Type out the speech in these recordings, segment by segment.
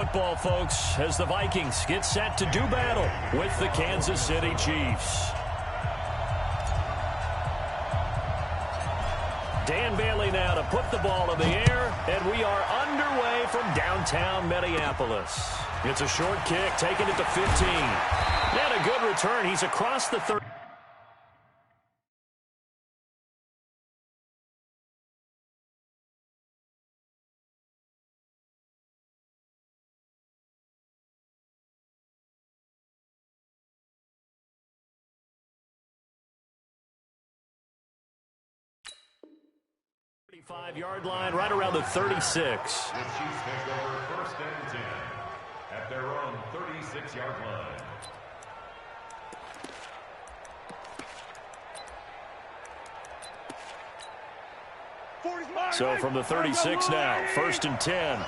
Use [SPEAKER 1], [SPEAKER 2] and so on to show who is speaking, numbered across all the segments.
[SPEAKER 1] Football, folks, as the Vikings get set to do battle with the Kansas City Chiefs. Dan Bailey now to put the ball in the air, and we are underway from downtown Minneapolis. It's a short kick, taking it to 15. And a good return. He's across the 30. Yard line right around the 36.
[SPEAKER 2] The Chiefs take over 1st and 10 at their own 36-yard line.
[SPEAKER 1] So from the 36 now, 1st and 10.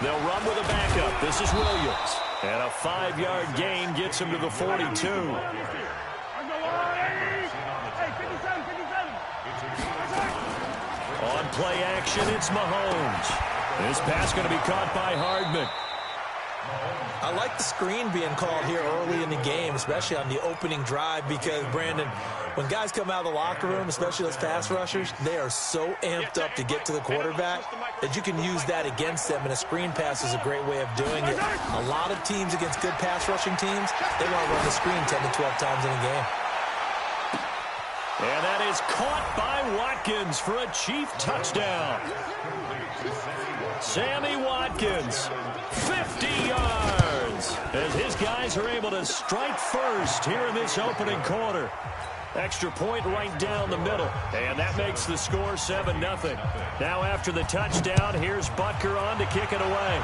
[SPEAKER 1] They'll run with a backup. This is Williams. And a 5-yard gain gets him to the 42. On play action, it's Mahomes. This pass going to be caught by Hardman.
[SPEAKER 3] I like the screen being called here early in the game, especially on the opening drive, because, Brandon, when guys come out of the locker room, especially those pass rushers, they are so amped up to get to the quarterback that you can use that against them, and a screen pass is a great way of doing it. A lot of teams against good pass rushing teams, they want to run the screen 10 to 12 times in a game.
[SPEAKER 1] And that is caught by Watkins for a Chief touchdown. Sammy Watkins, 50 yards, as his guys are able to strike first here in this opening quarter. Extra point right down the middle, and that makes the score 7-0. Now after the touchdown, here's Butker on to kick it away.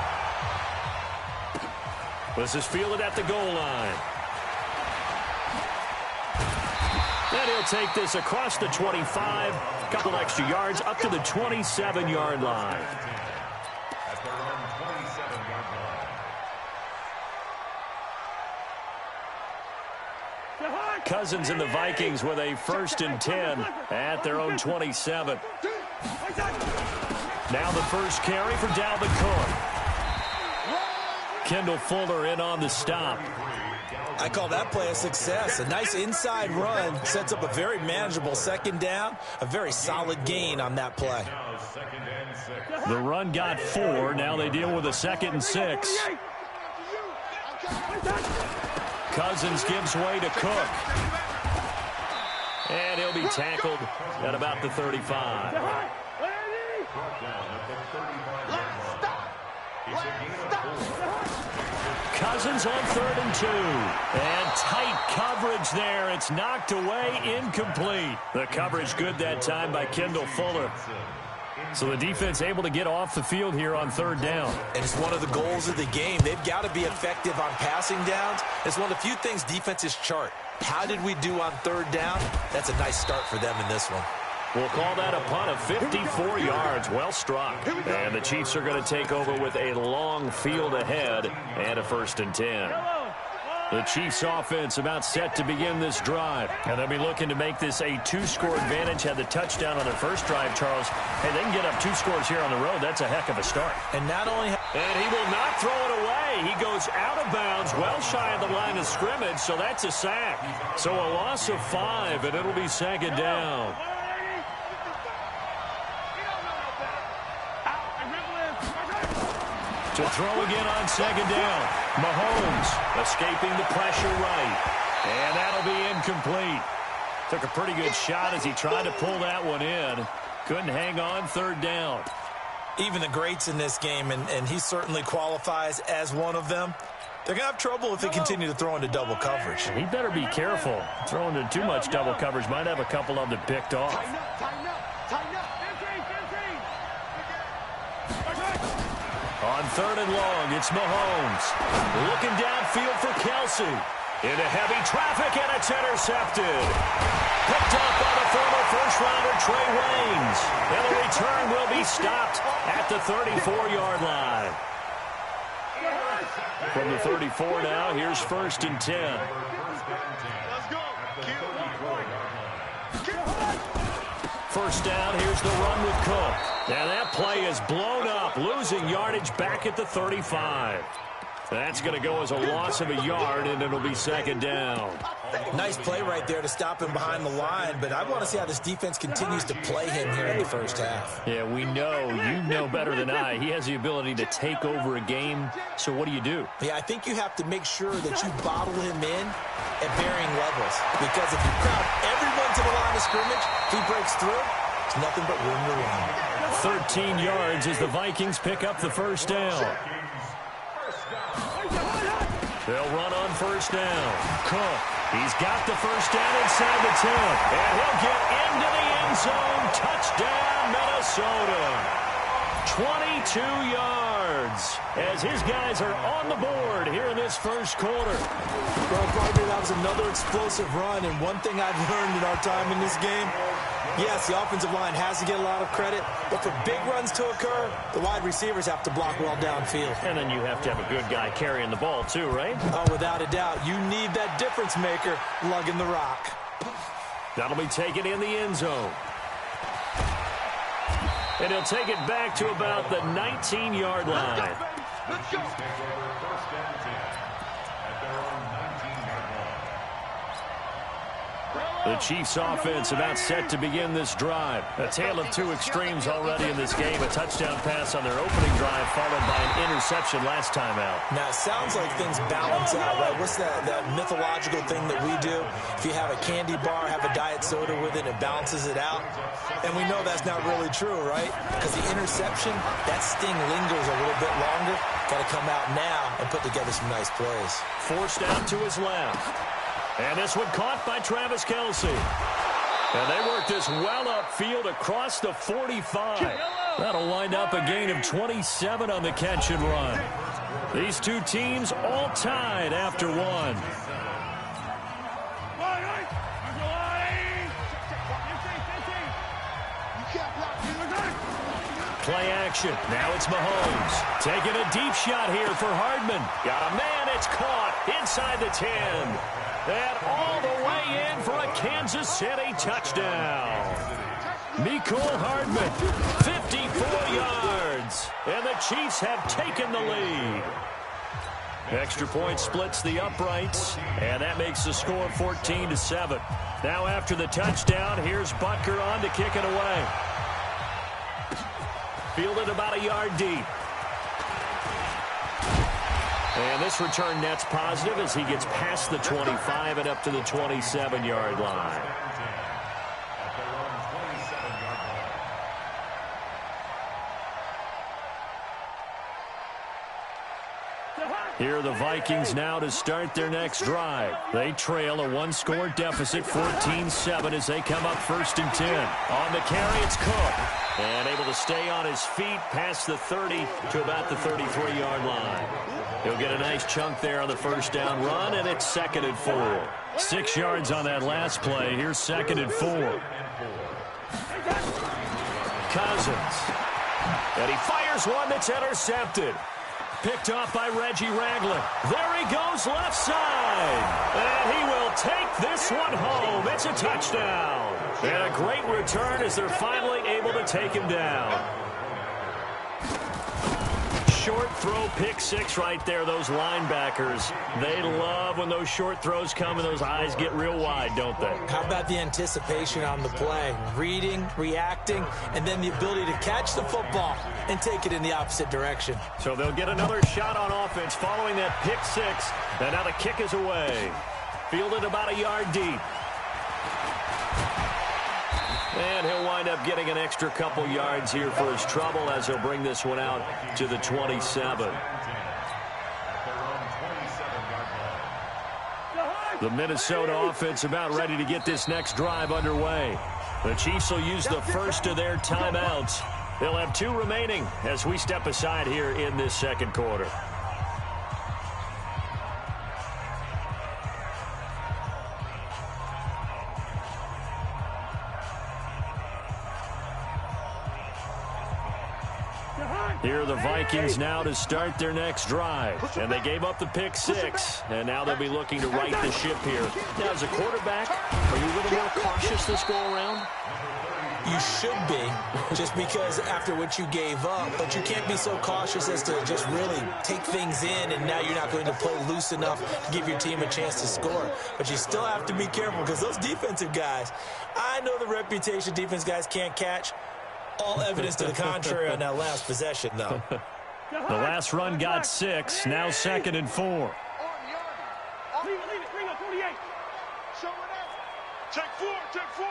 [SPEAKER 1] This is fielded at the goal line. And he'll take this across the 25, a couple extra yards up to the 27-yard line. Cousins and the Vikings with a 1st and 10 at their own 27. Now the first carry for Dalvin Cook. Kendall Fuller in on the stop.
[SPEAKER 3] I call that play a success. A nice inside run sets up a very manageable 2nd down, a very solid gain on that play.
[SPEAKER 1] The run got 4. Now they deal with a 2nd and 6. Cousins gives way to Cook. And he'll be tackled at about the 35. Cousins on 3rd and 2. And tight coverage there. It's knocked away, incomplete. The coverage good that time by Kendall Fuller. So the defense able to get off the field here on 3rd down.
[SPEAKER 3] And it's one of the goals of the game. They've got to be effective on passing downs. It's one of the few things defenses chart. How did we do on 3rd down? That's a nice start for them in this one.
[SPEAKER 1] We'll call that a punt of 54 yards. Well struck. And the Chiefs are going to take over with a long field ahead and a 1st and 10. The Chiefs offense about set to begin this drive. And they'll be looking to make this a 2-score advantage. Had the touchdown on their first drive, Charles. Hey, they can get up 2 scores here on the road. That's a heck of a start.
[SPEAKER 3] And not only...
[SPEAKER 1] And he will not throw it away. He goes out of bounds, well shy of the line of scrimmage, so that's a sack. So a loss of 5, and it'll be 2nd down. To throw again on 2nd down. Mahomes escaping the pressure right. And that'll be incomplete. Took a pretty good shot as he tried to pull that one in. Couldn't hang on 3rd down.
[SPEAKER 3] Even the greats in this game, and he certainly qualifies as one of them, they're going to have trouble if they continue to throw into double coverage.
[SPEAKER 1] He better be careful. Throwing into too much double coverage might have a couple of them picked off. On 3rd and long, it's Mahomes. Looking downfield for Kelsey. Into heavy traffic, and it's intercepted. Picked up by the former first-rounder Trey Waynes. And the return will be stopped at the 34-yard line. From the 34 now, here's 1st and 10. First down, here's the run with Cook. And that play is blown up, losing yardage back at the 35. That's going to go as a loss of a yard, and it'll be second down.
[SPEAKER 3] Nice play right there to stop him behind the line, but I want to see how this defense continues to play him here in the first half.
[SPEAKER 1] Yeah, we know. You know better than I. He has the ability to take over a game, so what do you do?
[SPEAKER 3] Yeah, I think you have to make sure that you bottle him in at varying levels, because if you crowd everyone to the line of scrimmage, if he breaks through, there's nothing but room to run.
[SPEAKER 1] 13 yards as the Vikings pick up the first down. They'll run on first down. Cook, he's got the first down inside the 10. And he'll get into the end zone. Touchdown, Minnesota. 22 yards as his guys are on the board here in this first quarter.
[SPEAKER 3] Well, partner, that was another explosive run, and one thing I've learned in our time in this game, yes, the offensive line has to get a lot of credit, but for big runs to occur, the wide receivers have to block well downfield.
[SPEAKER 1] And then you have to have a good guy carrying the ball too, right?
[SPEAKER 3] Oh, without a doubt. You need that difference maker lugging the rock.
[SPEAKER 1] That'll be taken in the end zone. And he'll take it back to about the 19-yard line. The Chiefs offense about set to begin this drive. A tale of two extremes already in this game. A touchdown pass on their opening drive followed by an interception last time out.
[SPEAKER 3] Now, it sounds like things balance out, right? What's that mythological thing that we do? If you have a candy bar, have a diet soda with it, it balances it out. And we know that's not really true, right? Because the interception, that sting lingers a little bit longer. Got to come out now and put together some nice plays.
[SPEAKER 1] Forced out to his left. And this one caught by Travis Kelce. And they work this well upfield across the 45. That'll wind up a gain of 27 on the catch and run. These two teams all tied after one. Play action. Now it's Mahomes. Taking a deep shot here for Hardman. Got a man. It's caught inside the 10. And all the way in for a Kansas City touchdown. Mecole Hardman, 54 yards. And the Chiefs have taken the lead. Extra point splits the uprights. And that makes the score 14-7. Now after the touchdown, here's Butker on to kick it away. Fielded about a yard deep. And this return net's positive as he gets past the 25 and up to the 27-yard line. Here are the Vikings now to start their next drive. They trail a one-score deficit, 14-7, as they come up 1st and 10. On the carry, it's Cook. And able to stay on his feet past the 30 to about the 33-yard line. He'll get a nice chunk there on the first down run, and it's 2nd and 4. 6 yards on that last play. Here's 2nd and 4. Cousins. And he fires one that's intercepted. Picked off by Reggie Ragland. There he goes left side. And he will take this one home. It's a touchdown. And a great return as they're finally able to take him down. Short throw, pick six right there. Those linebackers, they love when those short throws come and those eyes get real wide, don't they?
[SPEAKER 3] How about the anticipation on the play? Reading, reacting, and then the ability to catch the football and take it in the opposite direction.
[SPEAKER 1] So they'll get another shot on offense following that pick six. And now the kick is away. Fielded about a yard deep. And he'll wind up getting an extra couple yards here for his trouble as he'll bring this one out to the 27. The Minnesota offense about ready to get this next drive underway. The Chiefs will use the first of their timeouts. They'll have 2 remaining as we step aside here in this second quarter. Here are the Vikings now to start their next drive. And they gave up the pick six. And now they'll be looking to right the ship here. Now, as a quarterback, are you a little more cautious this go around?
[SPEAKER 3] You should be, just because after what you gave up, but you can't be so cautious as to just really take things in, and now you're not going to play loose enough to give your team a chance to score. But you still have to be careful, because those defensive guys, I know the reputation defense guys can't catch. All evidence to the contrary on that last possession, though.
[SPEAKER 1] The last run got 6, now 2nd and 4.
[SPEAKER 4] Leave it, bring up 28. Show it out. Check 4.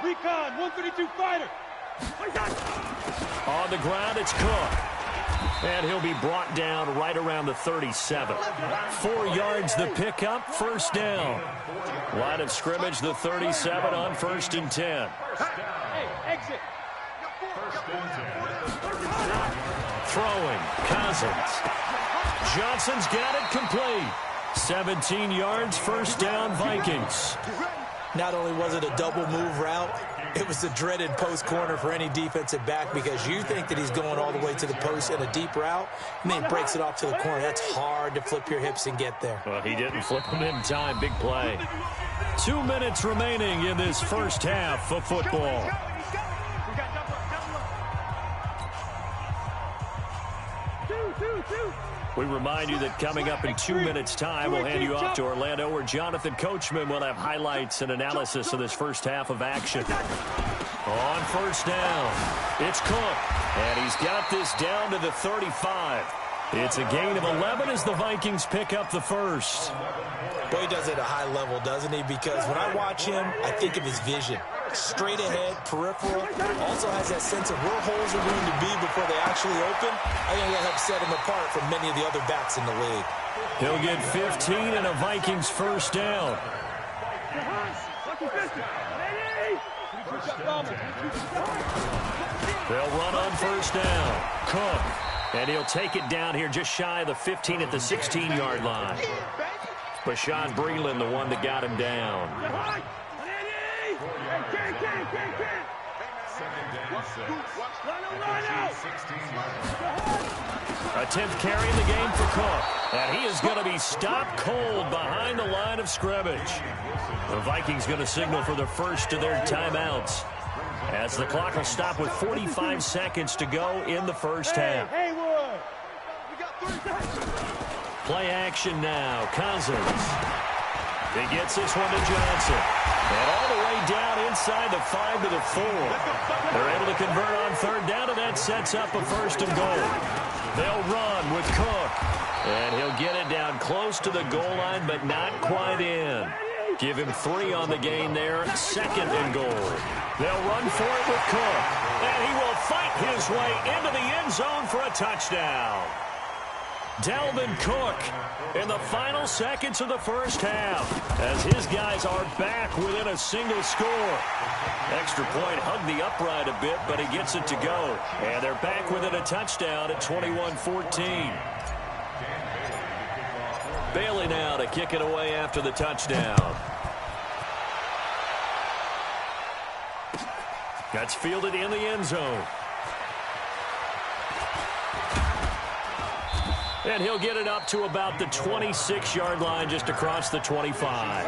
[SPEAKER 4] Recon, 132 fighter.
[SPEAKER 1] On the ground, it's Cook. And he'll be brought down right around the 37. 4 yards the pickup, first down. Line of scrimmage, the 37 on 1st and 10.
[SPEAKER 4] Hey, exit.
[SPEAKER 1] Throwing, Cousins. Johnson's got it complete. 17 yards, first down, Vikings.
[SPEAKER 3] Not only was it a double move route, it was the dreaded post corner for any defensive back, because you think that he's going all the way to the post in a deep route, and then he breaks it off to the corner. That's hard to flip your hips and get there.
[SPEAKER 1] Well, he didn't flip him in time. Big play. 2 minutes remaining in this first half of football. We remind you that coming up in 2 minutes' time, we'll hand you off to Orlando, where Jonathan Coachman will have highlights and analysis of this first half of action. On first down, it's Cook, and he's got this down to the 35. It's a gain of 11 as the Vikings pick up the first.
[SPEAKER 3] Boy, he does it at a high level, doesn't he? Because when I watch him, I think of his vision. Straight ahead, peripheral, also has that sense of where holes are going to be before they actually open. I think that helps set him apart from many of the other backs in the league.
[SPEAKER 1] He'll get 15 and a Vikings first down. They'll run on first down. Cook. And he'll take it down here just shy of the 15 at the 16-yard line. Bashaud Breeland, the one that got him down. A 10th carry in the game for Cook. And he is going to be stopped cold behind the line of scrimmage. The Vikings going to signal for the first of their timeouts, as the clock will stop with 45 seconds to go in the first half. Play action now. Cousins. He gets this one to Johnson. And all the way down inside the 5 to the 4. They're able to convert on third down, and that sets up a first and goal. They'll run with Cook. And he'll get it down close to the goal line, but not quite in. Give him 3 on the gain there. 2nd and goal. They'll run for it with Cook. And he will fight his way into the end zone for a touchdown. Dalvin Cook in the final seconds of the first half, as his guys are back within a single score. Extra point hugged the upright a bit, but he gets it to go. And they're back within a touchdown at 21-14. Bailey now to kick it away after the touchdown. That's fielded in the end zone. And he'll get it up to about the 26-yard line, just across the 25.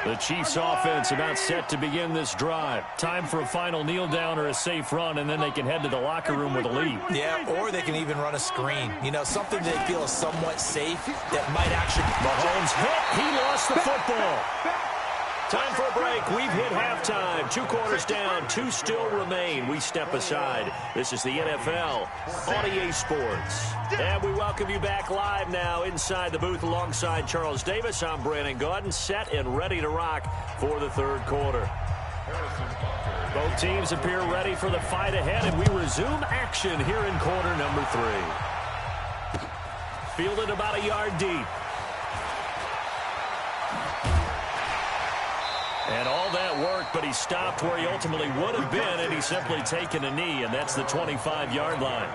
[SPEAKER 1] The Chiefs offense about set to begin this drive. Time for a final kneel down or a safe run, and then they can head to the locker room with a lead.
[SPEAKER 3] Yeah, or they can even run a screen. You know, something they feel is somewhat safe that might actually...
[SPEAKER 1] Mahomes hit. He lost the football. Time for a break. We've hit halftime. 2 quarters down. 2 still remain. We step aside. This is the NFL on EA Sports. And we welcome you back live now inside the booth alongside Charles Davis. I'm Brandon Gaudin, set and ready to rock for the third quarter. Both teams appear ready for the fight ahead, and we resume action here in quarter number 3. Fielded about a yard deep. And all that work, but he stopped where he ultimately would have been, and he's simply taken a knee, and that's the 25-yard line.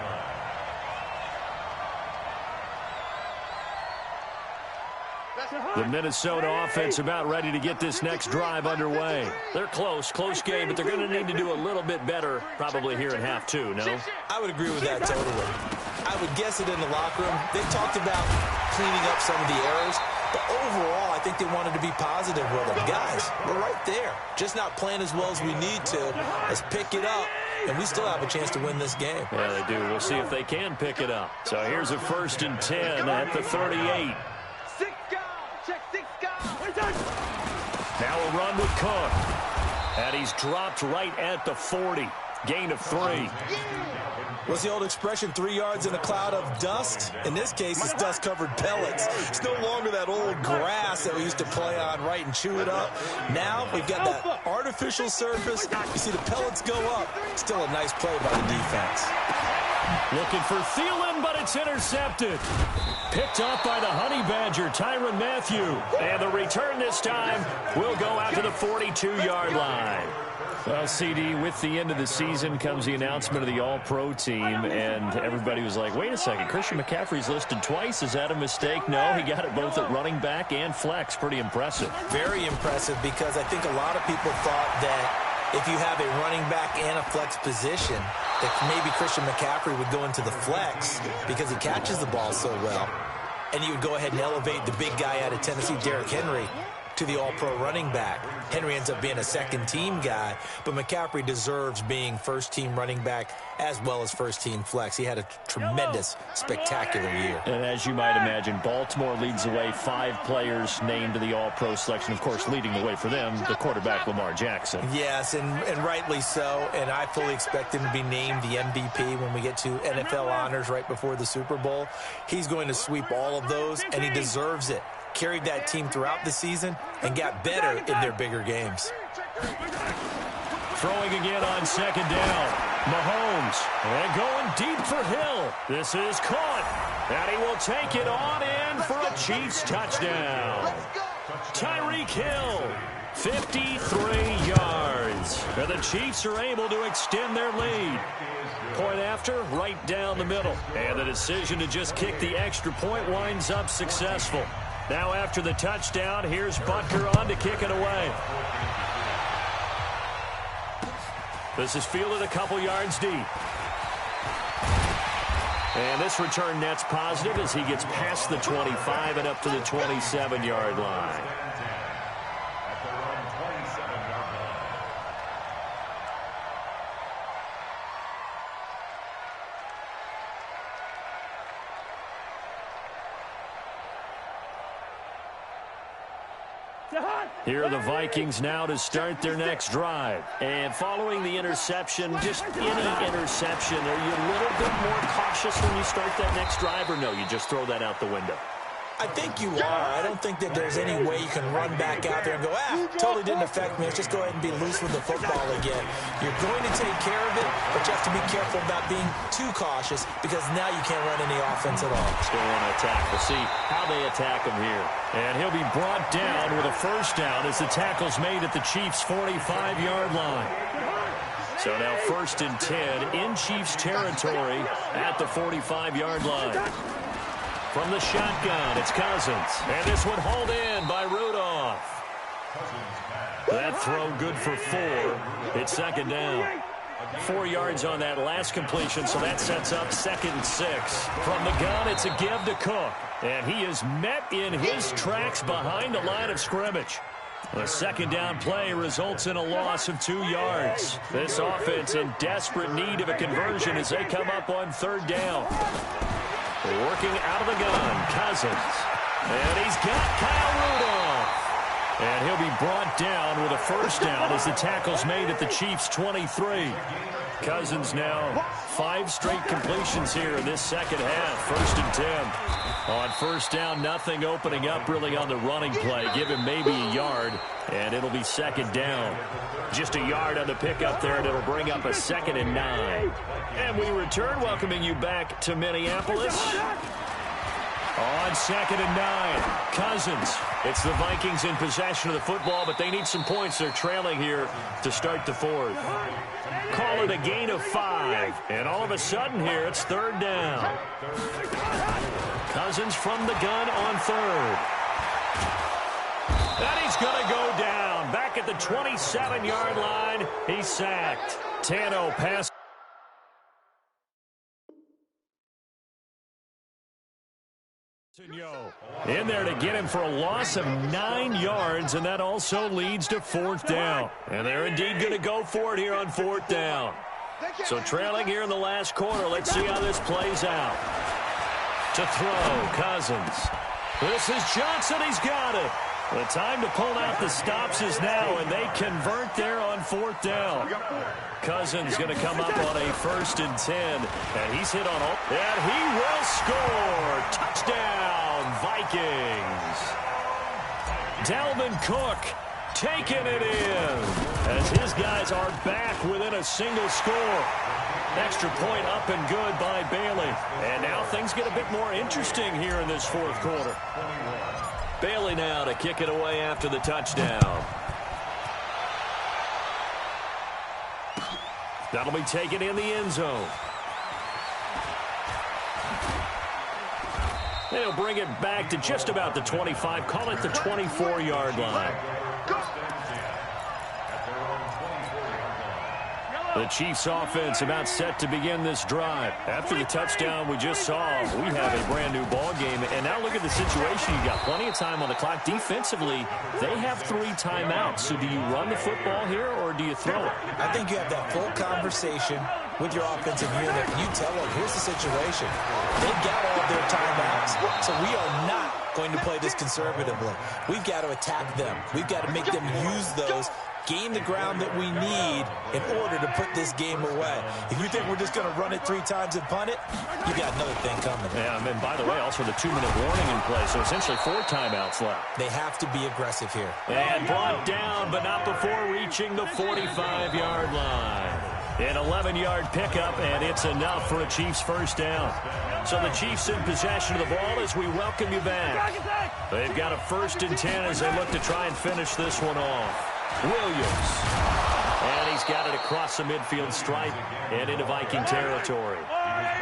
[SPEAKER 1] The Minnesota offense about ready to get this next drive underway. They're close game, but they're going to need to do a little bit better probably here in half 2, no?
[SPEAKER 3] I would agree with that totally. I would guess it in the locker room. They talked about cleaning up some of the errors. But overall, I think they wanted to be positive with them. Guys, we're right there. Just not playing as well as we need to. Let's pick it up, and we still have a chance to win this game.
[SPEAKER 1] Yeah, they do. We'll see if they can pick it up. So here's a 1st and 10 at the 38. Now a run with Cook. And he's dropped right at the 40. Gain of 3.
[SPEAKER 3] What's the old expression, 3 yards in a cloud of dust? In this case, it's dust-covered pellets. It's no longer that old grass that we used to play on, right, and chew it up. Now we've got that artificial surface. You see the pellets go up. Still a nice play by the defense.
[SPEAKER 1] Looking for Thielen, but it's intercepted. Picked up by the Honey Badger, Tyrann Mathieu. And the return this time will go out to the 42-yard line. Well, CD, with the end of the season comes the announcement of the All-Pro team, and everybody was like, wait a second, Christian McCaffrey's listed twice. Is that a mistake? No, he got it both at running back and flex. Pretty impressive.
[SPEAKER 3] Very impressive, because I think a lot of people thought that if you have a running back and a flex position, that maybe Christian McCaffrey would go into the flex because he catches the ball so well, and you would go ahead and elevate the big guy out of Tennessee, Derrick Henry, to the all-pro running back. Henry ends up being a second-team guy, but McCaffrey deserves being first-team running back as well as first-team flex. He had a tremendous, spectacular year.
[SPEAKER 1] And as you might imagine, Baltimore leads the way. 5 players named to the all-pro selection. Of course, leading the way for them, the quarterback Lamar Jackson.
[SPEAKER 3] Yes, and rightly so, and I fully expect him to be named the MVP when we get to NFL honors right before the Super Bowl. He's going to sweep all of those, and he deserves it. Carried that team throughout the season and got better in their bigger games.
[SPEAKER 1] Throwing again on 2nd down. Mahomes, and going deep for Hill. This is caught, and he will take it on in for a Chiefs touchdown. Tyreek Hill, 53 yards. And the Chiefs are able to extend their lead. Point after, right down the middle. And the decision to just kick the extra point winds up successful. Now after the touchdown, here's Butker on to kick it away. This is fielded a couple yards deep. And this return net's positive as he gets past the 25 and up to the 27-yard line. Here are the Vikings now to start their next drive. And following the interception, just any interception, are you a little bit more cautious when you start that next drive, or no, you just throw that out the window?
[SPEAKER 3] I think you are. I don't think that there's any way you can run back out there and go, totally didn't affect me. Let's just go ahead and be loose with the football again. You're going to take care of it, but you have to be careful about being too cautious, because now you can't run any offense at all.
[SPEAKER 1] Still want to attack. We'll see how they attack him here. And he'll be brought down with a 1st down as the tackle's made at the Chiefs' 45-yard line. So now 1st and 10 in Chiefs territory at the 45-yard line. From the shotgun, it's Cousins. And this one hauled in by Rudolph. That throw good for 4. It's 2nd down. 4 yards on that last completion, so that sets up 2nd and 6. From the gun, it's a give to Cook. And he is met in his tracks behind the line of scrimmage. The 2nd down play results in a loss of 2 yards. This offense in desperate need of a conversion as they come up on 3rd down. Working out of the gun, Cousins. And he's got Kyle Rudolph. And he'll be brought down with a 1st down as the tackle's made at the Chiefs' 23. Cousins now 5 straight completions here in this 2nd half. 1st and 10. On 1st down, nothing opening up really on the running play. Give him maybe a yard, and it'll be 2nd down. Just a yard on the pickup there, and it'll bring up a 2nd and 9. And we return, welcoming you back to Minneapolis. On 2nd and 9, Cousins. It's the Vikings in possession of the football, but they need some points. They're trailing here to start the 4th. Call it a gain of 5. And all of a sudden here, it's 3rd down. Cousins from the gun on 3rd. And he's going to go down. Back at the 27-yard line, he's sacked. Tano pass. In there to get him for a loss of 9 yards, and that also leads to 4th down. And they're indeed going to go for it here on 4th down. So trailing here in the last quarter, let's see how this plays out. To throw, Cousins. This is Johnson, he's got it. The time to pull out the stops is now, and they convert there on 4th down. Cousins going to come up on a 1st and 10, and he's hit on all, and he will score. Touchdown, Vikings. Dalvin Cook taking it in as his guys are back within a single score. Extra point up and good by Bailey. And now things get a bit more interesting here in this 4th quarter. Bailey now to kick it away after the touchdown. That'll be taken in the end zone. They'll bring it back to just about the 25. Call it the 24-yard line. The Chiefs offense about set to begin this drive. After the touchdown we just saw, we have a brand new ball game. And now look at the situation. You got plenty of time on the clock. Defensively, they have 3 timeouts. So do you run the football here or do you throw it?
[SPEAKER 3] I think you have that full conversation with your offensive unit. You tell them, here's the situation. They've got all of their timeouts, so we are not going to play this conservatively. We've got to attack them. We've got to make them use those, gain the ground that we need in order to put this game away. If you think we're just going to run it 3 times and punt it, you got another thing coming.
[SPEAKER 1] Yeah, and by the way, also the 2-minute warning in play, so essentially 4 timeouts left.
[SPEAKER 3] They have to be aggressive here.
[SPEAKER 1] And brought down, but not before reaching the 45-yard line. An 11-yard pickup, and it's enough for a Chiefs 1st down. So the Chiefs in possession of the ball as we welcome you back. They've got a 1st and 10 as they look to try and finish this one off. Williams. And he's got it across the midfield stripe and into Viking territory.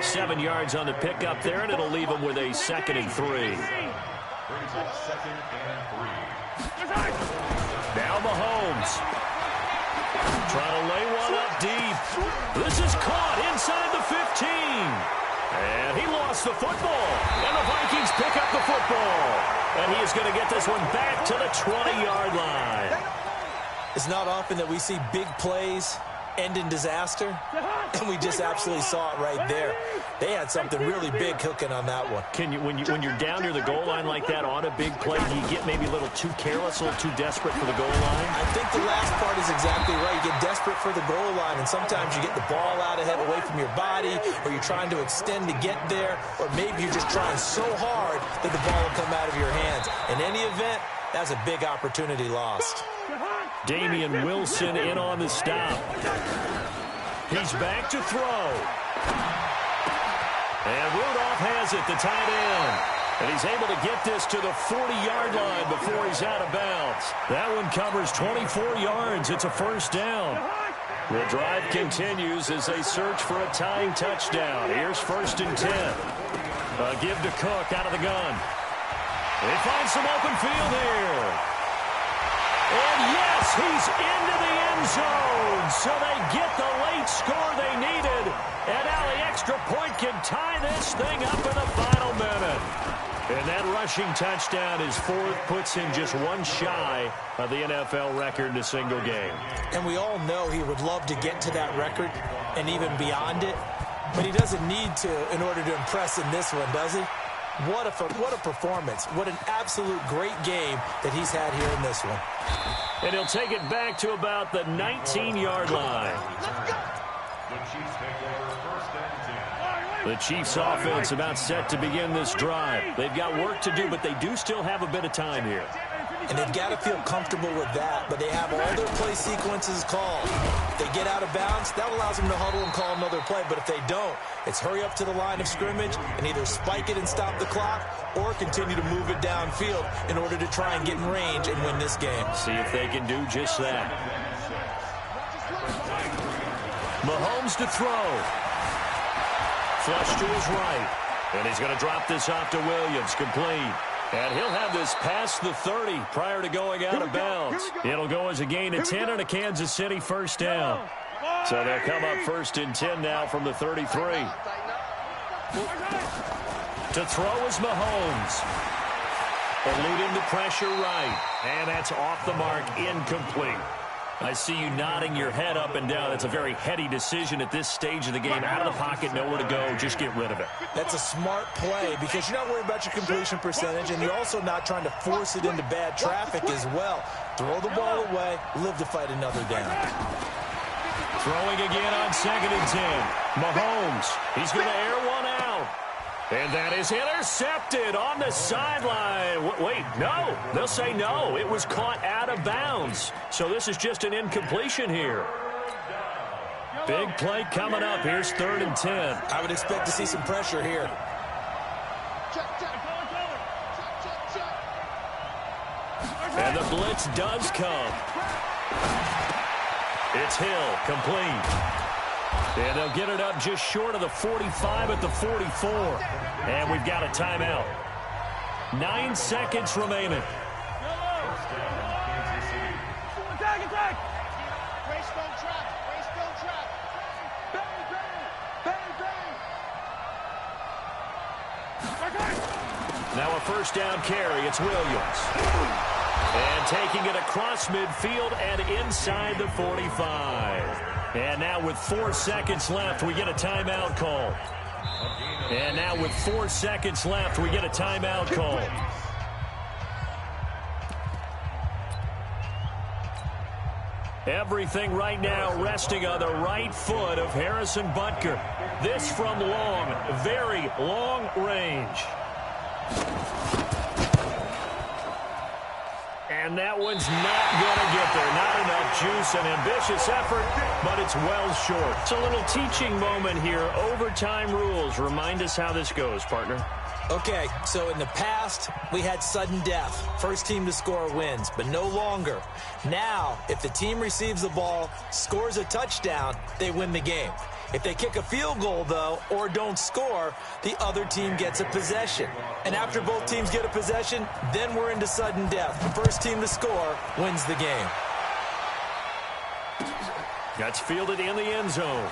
[SPEAKER 1] 7 yards on the pickup there, and it'll leave him with a 2nd and 3. Now Mahomes. Trying to lay one up deep. This is caught inside the 15. And he lost the football. And the Vikings pick up the football. And he is going to get this one back to the 20-yard line.
[SPEAKER 3] It's not often that we see big plays end in disaster, and we just absolutely saw it right there. They had something really big cooking on that one.
[SPEAKER 1] Can you, when you're down near the goal line like that on a big play, do you get maybe a little too careless, a little too desperate for the goal line?
[SPEAKER 3] I think the last part is exactly right. You get desperate for the goal line, and sometimes you get the ball out ahead away from your body, or you're trying to extend to get there, or maybe you're just trying so hard that the ball will come out of your hands. In any event, that's a big opportunity lost.
[SPEAKER 1] Damian Wilson in on the stop. He's back to throw. And Rudolph has it, the tight end. And he's able to get this to the 40-yard line before he's out of bounds. That one covers 24 yards. It's a 1st down. The drive continues as they search for a tying touchdown. Here's 1st and 10. A give to Cook out of the gun. They find some open field here. And yes, he's into the end zone. So they get the late score they needed. And now the extra point can tie this thing up in the final minute. And that rushing touchdown is 4th, puts him just 1 shy of the NFL record in a single game.
[SPEAKER 3] And we all know he would love to get to that record and even beyond it. But he doesn't need to in order to impress in this one, does he? What a performance. What an absolute great game that he's had here in this one.
[SPEAKER 1] And he'll take it back to about the 19-yard line. The Chiefs offense about set to begin this drive. They've got work to do, but they do still have a bit of time here.
[SPEAKER 3] And they've got to feel comfortable with that, but they have all their play sequences called. If they get out of bounds, that allows them to huddle and call another play. But if they don't, it's hurry up to the line of scrimmage and either spike it and stop the clock or continue to move it downfield in order to try and get in range and win this game.
[SPEAKER 1] See if they can do just that. Mahomes to throw. Flush to his right. And he's going to drop this off to Williams, complete. And he'll have this past the 30 prior to going out of bounds. It'll go as a gain of 10 and a Kansas City 1st down. So they'll come up 1st and 10 now from the 33. To throw is Mahomes. Eluding the pressure right. And that's off the mark, incomplete. I see you nodding your head up and down. That's a very heady decision at this stage of the game. Out of the pocket, nowhere to go. Just get rid of it.
[SPEAKER 3] That's a smart play because you're not worried about your completion percentage, and you're also not trying to force it into bad traffic as well. Throw the ball away, live to fight another down.
[SPEAKER 1] Throwing again on 2nd and 10. Mahomes, he's going to air one out. And that is intercepted on the sideline. Wait, no. They'll say no. It was caught out of bounds. So this is just an incompletion here. Big play coming up. Here's 3rd and 10.
[SPEAKER 3] I would expect to see some pressure here.
[SPEAKER 1] And the blitz does come. It's Hill, complete. And they'll get it up just short of the 45 at the 44. And we've got a timeout. 9 seconds remaining.
[SPEAKER 4] Attack! Race don't trap. Bang!
[SPEAKER 1] Now a first down carry. It's Williams. And taking it across midfield and inside the 45. And now with 4 seconds left, we get a timeout call. And now with 4 seconds left, we get a timeout call. Everything right now resting on the right foot of Harrison Butker. This from long, very long range. And that one's not going to get there. Not enough juice, an ambitious effort, but it's well short. It's a little teaching moment here. Overtime rules. Remind us how this goes, partner.
[SPEAKER 3] Okay, so in the past, we had sudden death. First team to score wins, but no longer. Now, if the team receives the ball, scores a touchdown, they win the game. If they kick a field goal, though, or don't score, the other team gets a possession. And after both teams get a possession, then we're into sudden death. The first team to score wins the game.
[SPEAKER 1] That's fielded in the end zone.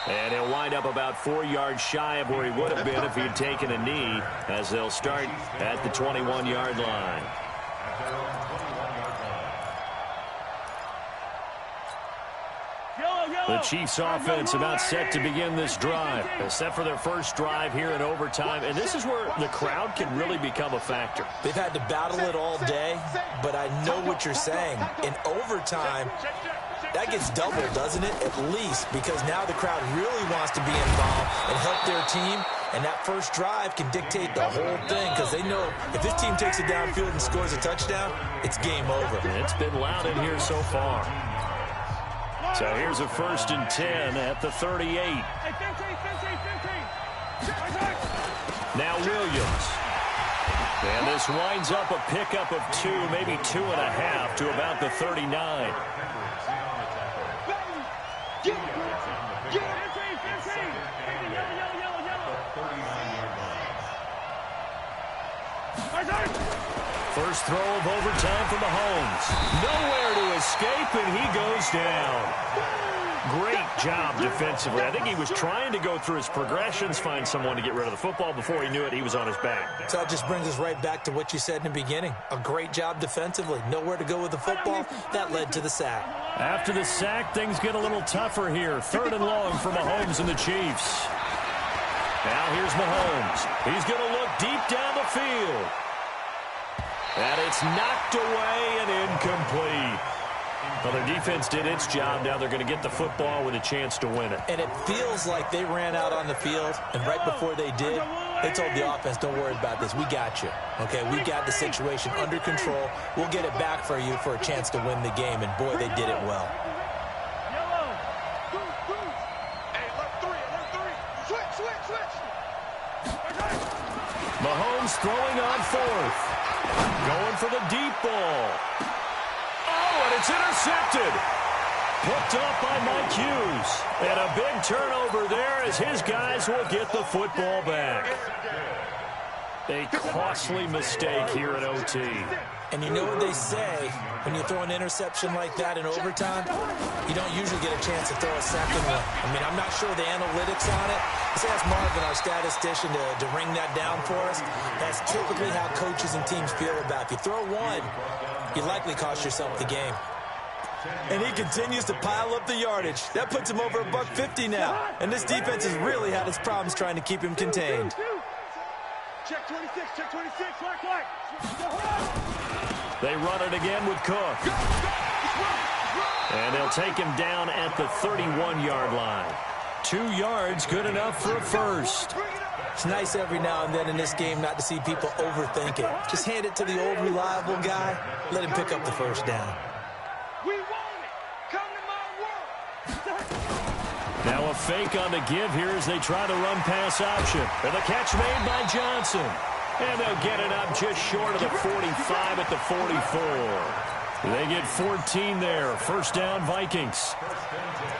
[SPEAKER 1] And he'll wind up about 4 yards shy of where he would have been if he'd taken a knee, as they'll start at the 21-yard line. The Chiefs offense about set to begin this drive, except for their first drive here in overtime. And this is where the crowd can really become a factor.
[SPEAKER 3] They've had to battle it all day, but I know what you're saying. In overtime, that gets doubled, doesn't it? At least, because now the crowd really wants to be involved and help their team. And that first drive can dictate the whole thing because they know if this team takes it downfield and scores a touchdown, it's game over.
[SPEAKER 1] And it's been loud in here so far. So here's a 1st and 10 at the 38. Now Williams. And this winds up a pickup of 2, maybe 2.5 to about the 39. First throw of overtime for Mahomes. Nowhere to escape, and he goes down. Great job defensively. I think he was trying to go through his progressions, find someone to get rid of the football. Before he knew it, he was on his back.
[SPEAKER 3] So that just brings us right back to what you said in the beginning. A great job defensively. Nowhere to go with the football. That led to the sack.
[SPEAKER 1] After the sack, things get a little tougher here. 3rd and long for Mahomes and the Chiefs. Now here's Mahomes. He's going to look deep down the field. And it's knocked away and incomplete. Well, their defense did its job. Now they're going to get the football with a chance to win it.
[SPEAKER 3] And it feels like they ran out on the field, and right before they did, they told the offense, don't worry about this. We got you. Okay, we got the situation under control. We'll get it back for you for a chance to win the game. And, boy, they did it well.
[SPEAKER 1] Mahomes throwing on 4th. Going for the deep ball. Oh, and it's intercepted. Picked up by Mike Hughes. And a big turnover there as his guys will get the football back. A costly mistake here at OT.
[SPEAKER 3] And you know what they say, when you throw an interception like that in overtime, you don't usually get a chance to throw a second one. I mean, I'm not sure the analytics on it. Let's ask Marvin, our statistician, to ring that down for us. That's typically how coaches and teams feel about it. If you throw one, you likely cost yourself the game. And he continues to pile up the yardage. That puts him over $150 now. And this defense has really had its problems trying to keep him contained.
[SPEAKER 4] Check 26, check 26, black.
[SPEAKER 1] They run it again with Cook. And they'll take him down at the 31-yard line. 2 yards, good enough for a first.
[SPEAKER 3] It's nice every now and then in this game not to see people overthink it. Just hand it to the old reliable guy. Let him pick up the first down.
[SPEAKER 4] We want it. Come to my world.
[SPEAKER 1] Now a fake on the give here as they try to run pass option. And the catch made by Johnson. And they'll get it up just short of the 45 at the 44. They get 14 there. First down, Vikings.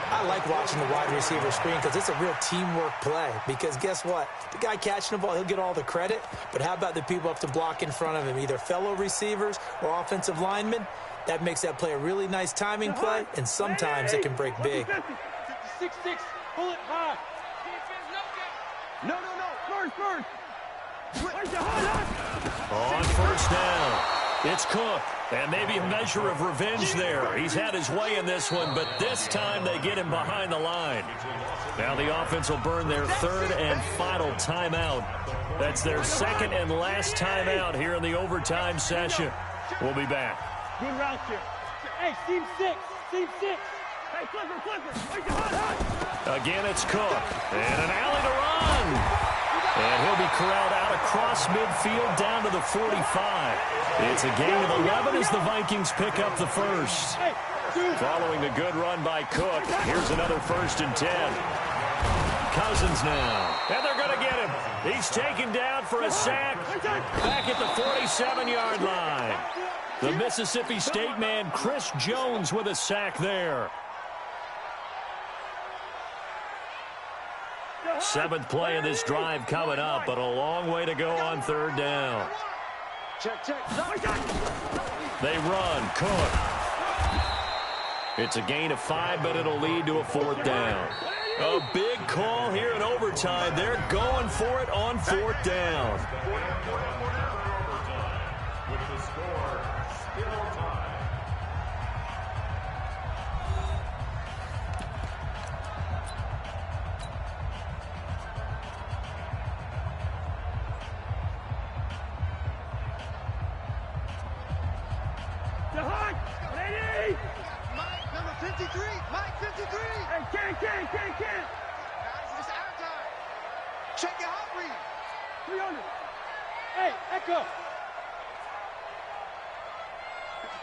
[SPEAKER 3] I like watching the wide receiver screen because it's a real teamwork play. Because guess what? The guy catching the ball, he'll get all the credit. But how about the people up to block in front of him, either fellow receivers or offensive linemen? That makes that play a really nice timing play, and sometimes it can break big.
[SPEAKER 4] 56, pull it high. No. First.
[SPEAKER 1] On first down, it's Cook. And maybe a measure of revenge there. He's had his way in this one, but this time they get him behind the line. Now the offense will burn their third and final timeout. That's their second and last timeout here in the overtime session. We'll be back.
[SPEAKER 4] Good route here. Hey, team 6. Hey, flipper.
[SPEAKER 1] Again, it's Cook. And an alley to run. And he'll be corralled out across midfield down to the 45. It's a gain of 11 as the Vikings pick up the first. Following the good run by Cook, here's another 1st and 10. Cousins now. And they're going to get him. He's taken down for a sack back at the 47-yard line. The Mississippi State man, Chris Jones, with a sack there. 7th play of this drive coming up, but a long way to go on 3rd down.
[SPEAKER 4] Check.
[SPEAKER 1] They run. Cook. It's a gain of 5, but it'll lead to a 4th down. A big call here in overtime. They're going for it on 4th down.
[SPEAKER 2] With the score still tied.
[SPEAKER 4] Ready?
[SPEAKER 5] Mike, number 53. Mike, 53.
[SPEAKER 4] Hey, can.
[SPEAKER 5] Guys, it's our time. Check your hot read.
[SPEAKER 4] 300. Hey, Echo.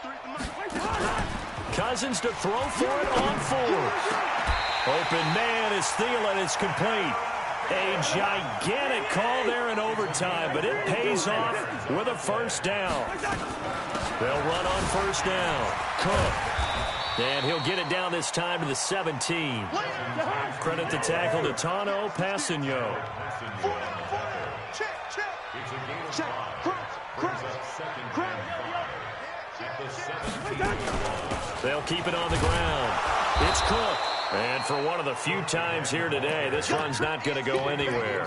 [SPEAKER 5] 53 to Mike.
[SPEAKER 1] Cousins to throw for it on 4th. Open man is Thielen. It's complete. A gigantic call there in overtime, but it pays off with a 1st down. They'll run on 1st down. Cook. And he'll get it down this time to the 17. Credit the tackle to Tano Passigno.
[SPEAKER 5] Check.
[SPEAKER 1] They'll keep it on the ground. It's Cook. And for one of the few times here today, this run's not going to go anywhere.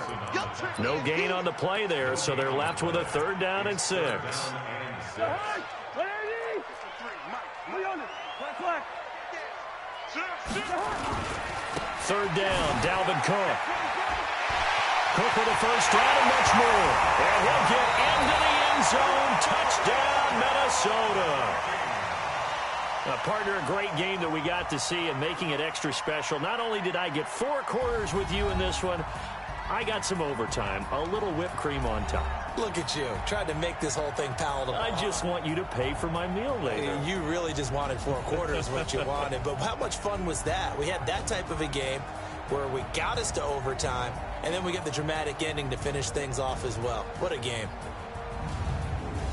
[SPEAKER 1] No gain on the play there, so they're left with a 3rd down and 6. 3rd down, Dalvin Cook. Cook with a 1st down and much more. And he'll get into the end zone. Touchdown, Minnesota. Partner, a great game that we got to see and making it extra special. Not only did I get 4 quarters with you in this one, I got some overtime, a little whipped cream on top.
[SPEAKER 3] Look at you, tried to make this whole thing palatable.
[SPEAKER 1] I just want you to pay for my meal later.
[SPEAKER 3] You really just wanted 4 quarters what you wanted, but how much fun was that? We had that type of a game where we got us to overtime, and then we get the dramatic ending to finish things off as well. What a game.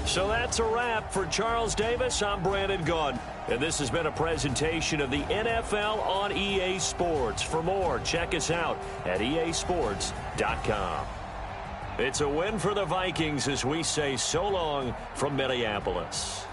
[SPEAKER 1] So that's a wrap for Charles Davis. I'm Brandon Gaudin, and this has been a presentation of the NFL on EA Sports. For more, check us out at easports.com. It's a win for the Vikings as we say so long from Minneapolis.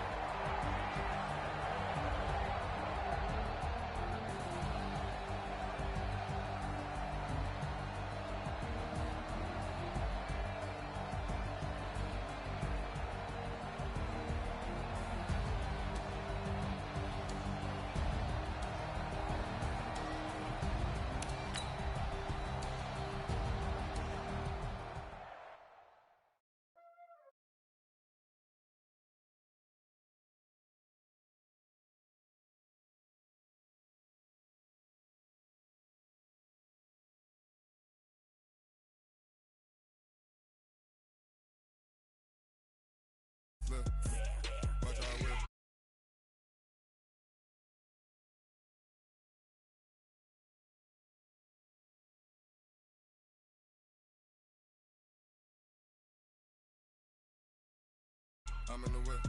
[SPEAKER 6] I'm in the whip,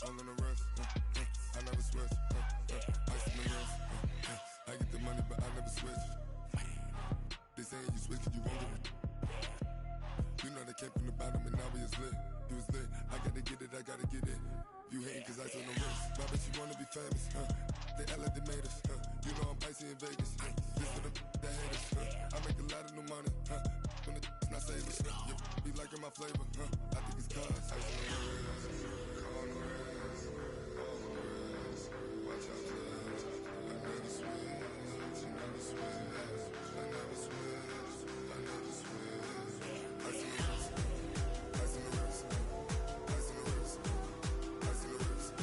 [SPEAKER 6] all in the rest, I never switch, ice in the wrist, I get the money but I never switch. They saying you switch 'cause you won't get it. You know they came from the bottom and now we is lit. You was lit, I gotta get it, I gotta get it. You hating 'cause ice on the wrist. My bitch, you wanna be famous, They act like they made us, You know I'm icy in Vegas, This for the that hate us, I make a lot of new money, When the not savers, Be liking my flavor, I think it's cause ice on the wrist, on the wrist, on the wrist. Watch out, cuz I never switch, I never switch, I never switch, I never switch. Ice on the wrist, ice on the wrist, ice on the wrist, ice on the wrist, ice on the wrist.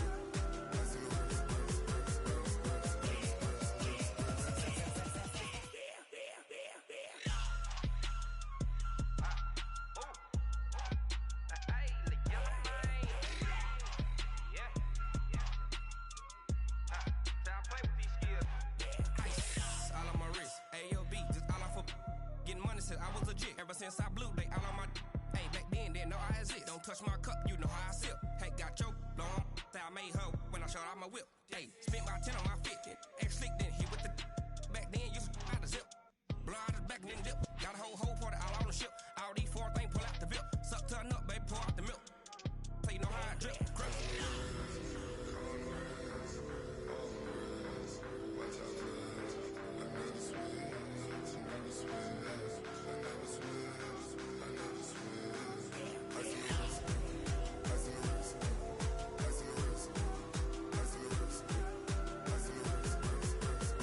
[SPEAKER 7] I was legit. Ever since I blew, they all on my. Hey, back then, didn't know I exist. Don't touch my cup, you know how I sip. Hey, got your long. I made her when I showed out my whip. Hey, spent about 10 on my fit. X slick, then hit with the. Back then, used to out the zip. Blow out the back, then dip. Got a whole party all on the ship. All these 4 things pull out the VIP. Suck, turn up, baby, pour out the milk. So you know how I drip. Crush.
[SPEAKER 6] Watch out, cuz I never switch, I never switch. I never switch, I never switch. Ice in the wrist, ice in the wrist, ice in the wrist, ice in the wrist, ice in the wrist,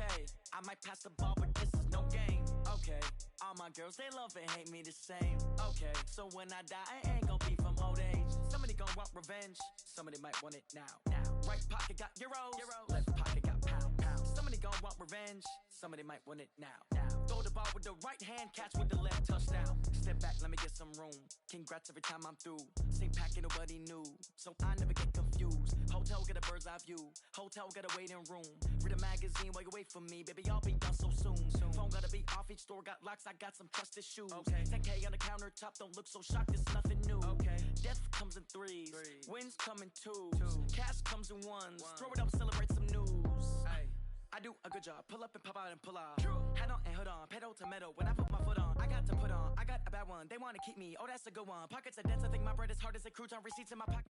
[SPEAKER 8] okay. I might pass the ball, but this is no game. Okay, all my girls, they love and hate me the same. Okay, so when I die, I ain't gon' be from old age. Somebody gon' want revenge, somebody might want it now. Right pocket got euros, left pocket got pounds. Somebody gon' want revenge, somebody might want it now. Throw the ball with the right hand, catch with the left, touchdown. Step back, let me get some room. Congrats every time I'm through. Same packet, nobody knew, so I never get confused. Hotel get a bird's eye view, hotel got a waiting room. Read a magazine while you wait for me, baby, I'll be done so soon. Phone gotta be off, each store got locks, I got some trusted shoes. 10K on the countertop, don't look so shocked, it's nothing new. Death comes in threes, wins come in twos. Cash comes in ones, throw it up, celebrate some news. I do a good job, pull up and pop out and pull off. Head on and hood on, pedal to metal. When I put my foot on, I got to put on. I got a bad one, they wanna keep me, oh that's a good one. Pockets are dense, I think my bread is hard as a crouton. Receipts in my pocket.